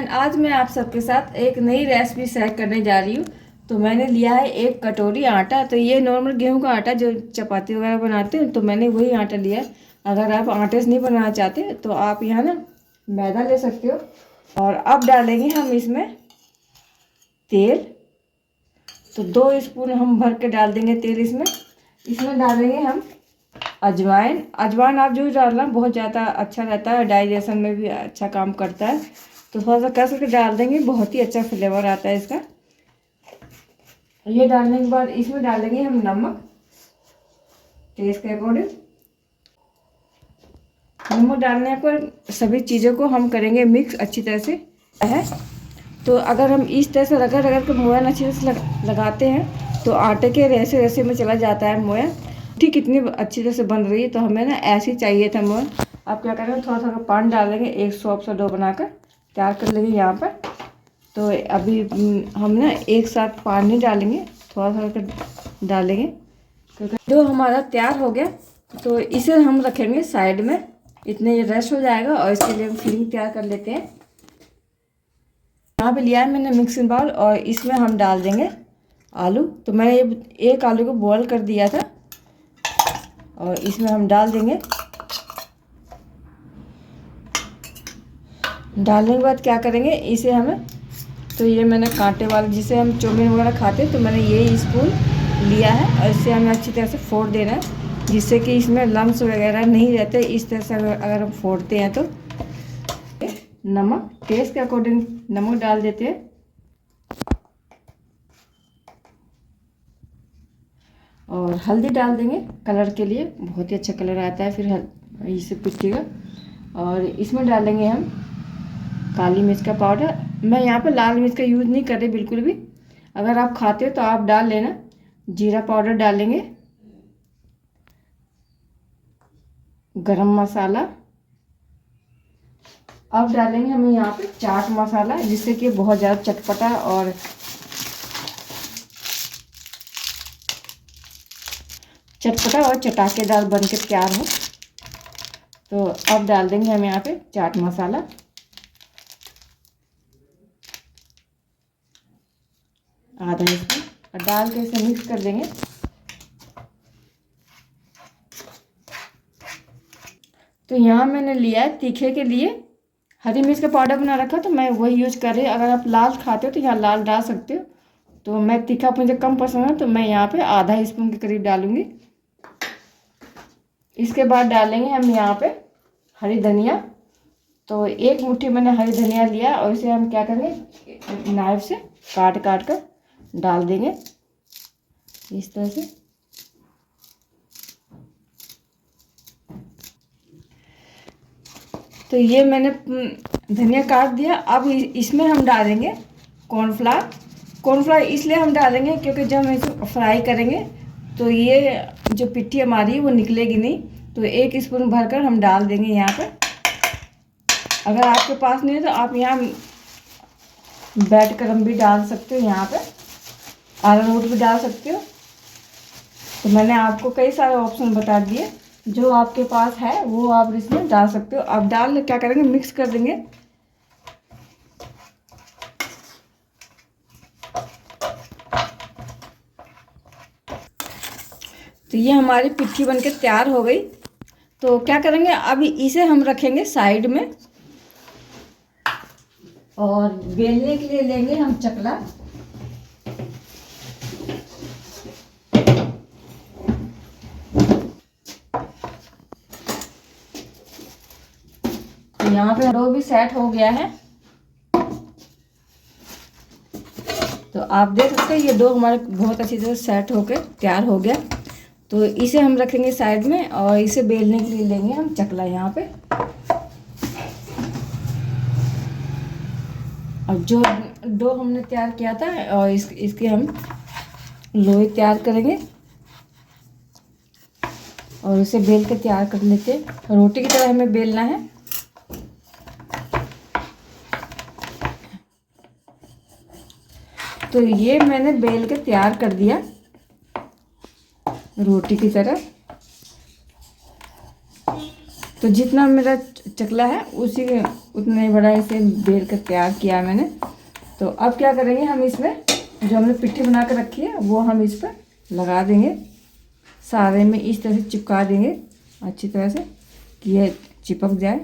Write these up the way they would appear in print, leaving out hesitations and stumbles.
Friend, आज मैं आप सबके साथ एक नई रेसिपी शेयर करने जा रही हूँ। तो मैंने लिया है एक कटोरी आटा। तो ये नॉर्मल गेहूं का आटा जो चपाती वगैरह बनाते हैं, तो मैंने वही आटा लिया है। अगर आप आटे से नहीं बनाना चाहते तो आप यहाँ ना मैदा ले सकते हो। और अब डालेंगे हम इसमें तेल। तो 2 स्पून हम भर के डाल देंगे तेल इसमें। इसमें डालेंगे हम अजवाइन। अजवाइन आप जो डालना बहुत ज़्यादा अच्छा रहता है, डाइजेशन में भी अच्छा काम करता है। तो थोड़ा सा कस के डाल देंगे, बहुत ही अच्छा फ्लेवर आता है इसका। ये डालने के बाद इसमें डालेंगे हम नमक टेस्ट के अकॉर्डिंग। नमक डालने पर सभी चीज़ों को हम करेंगे मिक्स अच्छी तरह से है। तो अगर हम इस तरह से रगड़ रगड़ के मोयन अच्छी तरह से लगाते हैं तो आटे के रेसे रेसे में चला जाता है मोयन। ठीक कितनी अच्छी तरह से बन रही है, तो हमें ना ऐसे ही चाहिए था मोयन। आप क्या करेंगे, थोड़ा थोड़ा पानी डालेंगे, एक सॉफ्ट सा डो बनाकर तैयार कर लेंगे यहाँ पर। तो अभी हम ना एक साथ पानी डालेंगे, थोड़ा थोड़ा कर डालेंगे क्योंकि डो हमारा तैयार हो गया। तो इसे हम रखेंगे साइड में, इतने ये रेस्ट हो जाएगा। और इसके लिए हम फिलिंग तैयार कर लेते हैं। यहाँ पे लिया है मैंने मिक्सिंग बाउल और इसमें हम डाल देंगे आलू। तो मैंने ये एक आलू को बॉईल कर दिया था और इसमें हम डाल देंगे। डालने के बाद क्या करेंगे, इसे हमें तो ये मैंने कांटे वाला जिसे हम चाउमीन वगैरह खाते हैं, तो मैंने ये स्पून लिया है और इसे हमें अच्छी तरह से फोड़ देना है, जिससे कि इसमें लम्स वगैरह नहीं रहते। इस तरह से अगर हम फोड़ते हैं तो नमक टेस्ट के अकॉर्डिंग नमक डाल देते हैं। और हल्दी डाल देंगे कलर के लिए, बहुत ही अच्छा कलर आता है फिर इसे पिट्ठी का। और इसमें डालेंगे हम काली मिर्च का पाउडर। मैं यहाँ पे लाल मिर्च का यूज़ नहीं कर रही बिल्कुल भी, अगर आप खाते हो तो आप डाल लेना। जीरा पाउडर डालेंगे, गरम मसाला। अब डालेंगे हम यहाँ पे चाट मसाला, जिससे कि बहुत ज़्यादा चटपटा और चटाकेदार बन के तैयार हो। तो अब डाल देंगे हम यहाँ पे चाट मसाला, आधा स्पून, और डाल के इसे मिक्स कर देंगे। तो यहाँ मैंने लिया है तीखे के लिए हरी मिर्च का पाउडर बना रखा, तो मैं वही यूज कर रही हूँ। अगर आप लाल खाते हो तो यहाँ लाल डाल सकते हो। तो मैं तीखा मुझे कम पसंद है, तो मैं यहाँ पे आधा स्पून के करीब डालूंगी। इसके बाद डालेंगे हम यहाँ पे हरी धनिया। तो एक मुट्ठी मैंने हरी धनिया लिया और इसे हम क्या करेंगे, नाइफ से काट काट कर डाल देंगे इस तरह से। तो ये मैंने धनिया काट दिया। अब इसमें हम डालेंगे कॉर्नफ्लावर। कॉर्नफ्लावर इसलिए हम डालेंगे क्योंकि जब हम इसे फ्राई करेंगे तो ये जो पिट्ठी हमारी है वो निकलेगी नहीं। तो 1 स्पून भरकर हम डाल देंगे यहाँ पर। अगर आपके पास नहीं है तो आप यहाँ बैड क्रम भी डाल सकते हो, यहाँ पर अरारोट भी डाल सकते हो। तो मैंने आपको कई सारे ऑप्शन बता दिए, जो आपके पास है वो आप इसमें डाल सकते हो। अब डाल क्या करेंगे, मिक्स कर देंगे। तो ये हमारी पिट्ठी बनके तैयार हो गई। तो क्या करेंगे, अभी इसे हम रखेंगे साइड में और बेलने के लिए लेंगे हम चकला। तो यहाँ पे डो भी सेट हो गया है। तो आप देख सकते हैं ये डो हमारे बहुत अच्छी तरह सेट होकर तैयार हो गया। तो इसे हम रखेंगे साइड में और इसे बेलने के लिए लेंगे हम चकला यहाँ पे। और जो डो हमने तैयार किया था और इसके हम लोई तैयार करेंगे और इसे बेल के तैयार कर लेते हैं। रोटी की तरह हमें बेलना है। तो ये मैंने बेल के तैयार कर दिया रोटी की तरह। तो जितना मेरा चकला है उसी के उतना ही बड़ा इसे बेल कर तैयार किया मैंने। तो अब क्या करेंगे, हम इसमें जो हमने पिट्ठी बना कर रखी है वो हम इस पर लगा देंगे, सारे में इस तरह से चिपका देंगे अच्छी तरह से कि ये चिपक जाए।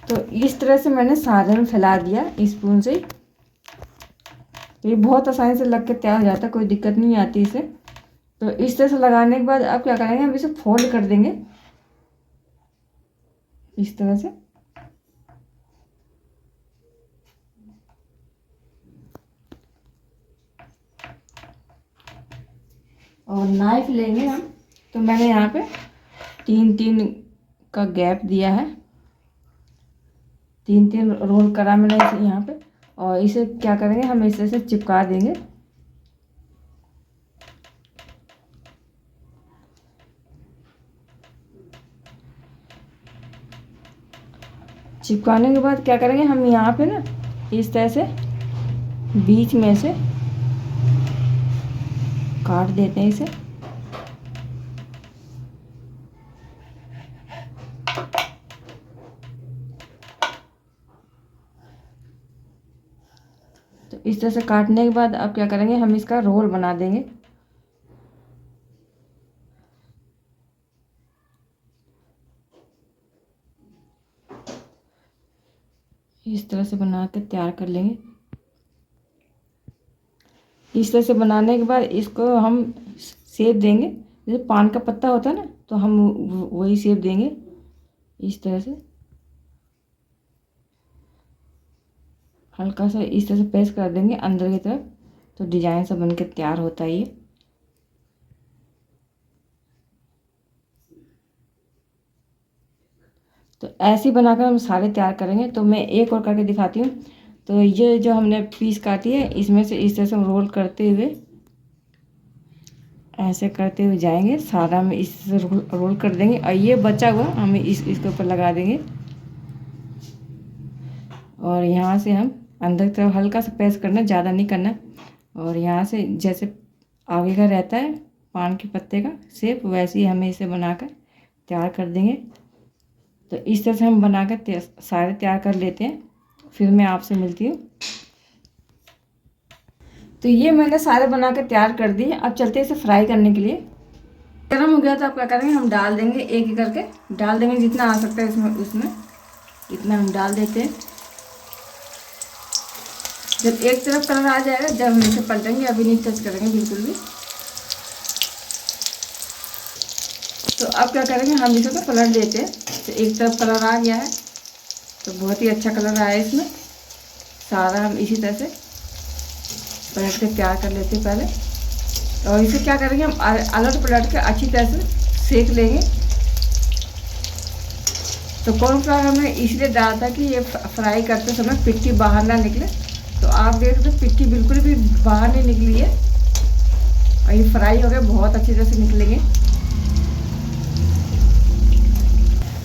तो इस तरह से मैंने सारे में फैला दिया स्पून से। ये बहुत आसानी से लग के तैयार हो जाता है, कोई दिक्कत नहीं आती इसे। तो इस तरह से लगाने के बाद अब क्या करेंगे, हम इसे फोल्ड कर देंगे इस तरह से। और नाइफ लेंगे हम, तो मैंने यहाँ पे 3-3 का गैप दिया है, 3-3 रोल करा मैंने इसे यहाँ पे। और इसे क्या करेंगे, हम इसे से चिपका देंगे। चिपकाने के बाद क्या करेंगे, हम यहाँ पे ना इस तरह से बीच में से काट देते हैं इसे। तो इस तरह से काटने के बाद अब क्या करेंगे, हम इसका रोल बना देंगे। इस तरह से बना के तैयार कर लेंगे। इस तरह से बनाने के बाद इसको हम शेप देंगे, जैसे पान का पत्ता होता है ना, तो हम वही शेप देंगे इस तरह से। हल्का सा इस तरह से प्रेस कर देंगे अंदर की तरफ, तो डिजाइन सा बन के तैयार होता है ये। तो ऐसे ही बनाकर हम सारे तैयार करेंगे। तो मैं एक और करके दिखाती हूँ। तो ये जो हमने पीस काटी है, इसमें से इस तरह से हम रोल करते हुए ऐसे करते हुए जाएंगे, सारा हम इससे रोल कर देंगे। और ये बचा हुआ हम इसके ऊपर लगा देंगे। और यहाँ से हम अंदर की तरफ हल्का सा प्रेस करना, ज़्यादा नहीं करना। और यहाँ से जैसे आगे का रहता है पान के पत्ते का शेप, वैसे ही हमें इसे बनाकर तैयार कर देंगे। तो इस तरह से हम बनाकर सारे तैयार कर लेते हैं, फिर मैं आपसे मिलती हूँ। तो ये मैंने सारे बनाकर तैयार कर दिए। अब चलते हैं इसे फ्राई करने के लिए। गर्म हो गया तो आप क्या करेंगे, हम डाल देंगे एक एक करके, डाल देंगे जितना आ सकता है इसमें, उसमें इतना हम डाल देते हैं। जब एक तरफ कलर आ जाएगा, जब हम इसे पलटेंगे, अभी नहीं टच करेंगे बिल्कुल भी। तो अब क्या करेंगे, हम इसे तो पलट देते हैं। तो एक तरफ कलर आ गया है, तो बहुत ही अच्छा कलर आया है इसमें। सारा हम इसी तरह से पलट के तैयार कर लेते हैं पहले। और इसे क्या करेंगे, हम अलट पलट के अच्छी तरह से सेक लेंगे। तो कॉर्नफ्लावर हमने इसलिए डाला था कि ये फ्राई करते समय पिट्ठी बाहर ना निकले। तो आप देख सकते पिट्ठी बिल्कुल भी बाहर नहीं निकली है, और ये फ्राई हो गए, बहुत अच्छी तरह से निकलेंगे।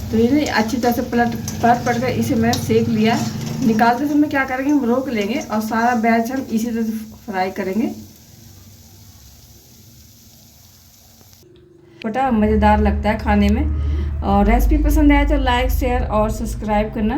तो ये अच्छी तरह से पलट कर इसे मैंने सेक लिया। निकालते समय क्या करेंगे, हम रोक लेंगे और सारा बैच हम इसी तरह से फ्राई करेंगे। बड़ा मज़ेदार लगता है खाने में। और रेसिपी पसंद आए तो लाइक, शेयर और सब्सक्राइब करना